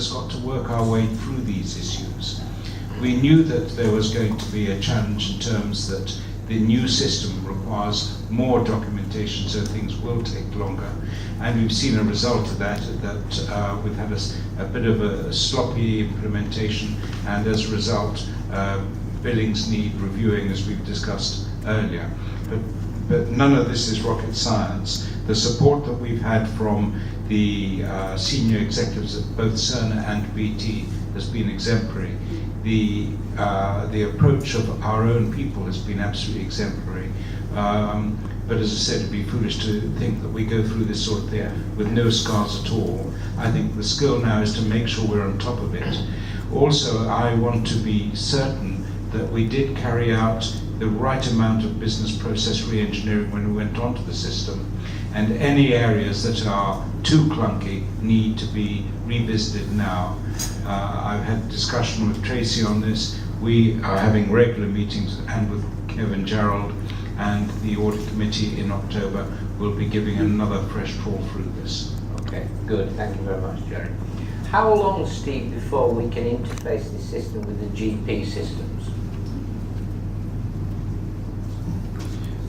just got to work our way through these issues. We knew that there was going to be a challenge in terms that the new system requires more documentation, so things will take longer. And we've seen a result of that, we've had a bit of a sloppy implementation, and as a result, billings need reviewing, as we've discussed earlier. But none of this is rocket science. The support that we've had from the senior executives at both Cerner and BT has been exemplary. The approach of our own people has been absolutely exemplary. But as I said, it'd be foolish to think that we go through this sort of thing with no scars at all. I think the skill now is to make sure we're on top of it. Also, I want to be certain that we did carry out the right amount of business process re-engineering when we went onto the system, and any areas that are too clunky need to be revisited now. I've had discussion with Tracy on this. We are having regular meetings, and with Kevin Gerald and the audit committee in October, we'll be giving another fresh trawl through this. Okay, good. Thank you very much, Jerry. How long, Steve, before we can interface this system with the GP systems?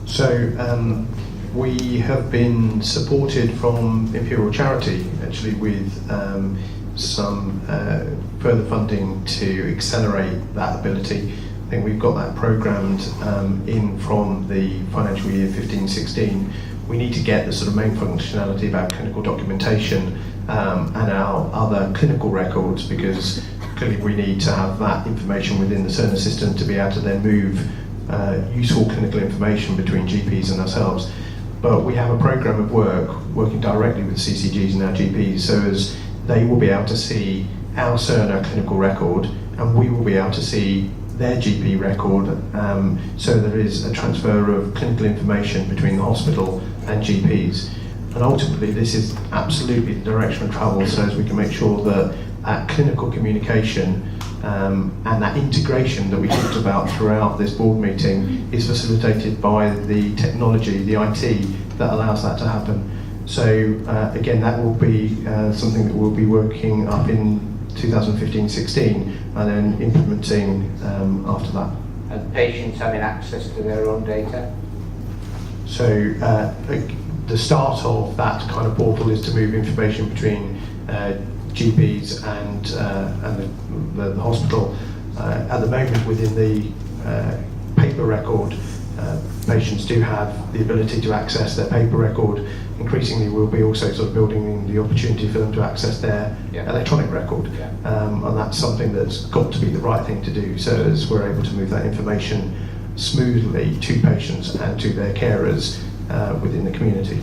So we have been supported from Imperial Charity, actually, with some further funding to accelerate that ability. I think we've got that programmed in from the financial year 15-16. We need to get the sort of main functionality about clinical documentation and our other clinical records, because clearly we need to have that information within the Cerner system to be able to then move useful clinical information between GPs and ourselves. But we have a program of work working directly with CCGs and our GPs, so as they will be able to see our Cerner clinical record, and we will be able to see their GP record, so there is a transfer of clinical information between the hospital and GPs. And ultimately, this is absolutely the direction of travel, so as we can make sure that that clinical communication and that integration that we talked about throughout this board meeting is facilitated by the technology, the IT, that allows that to happen. So again, that will be something that we'll be working up in 2015-16 and then implementing after that. And patients having access to their own data? So the start of that kind of portal is to move information between GPs and the hospital. At the moment, within the paper record, patients do have the ability to access their paper record. Increasingly, we'll be also sort of building the opportunity for them to access their electronic record. And that's something that's got to be the right thing to do, so as we're able to move that information smoothly to patients and to their carers within the community.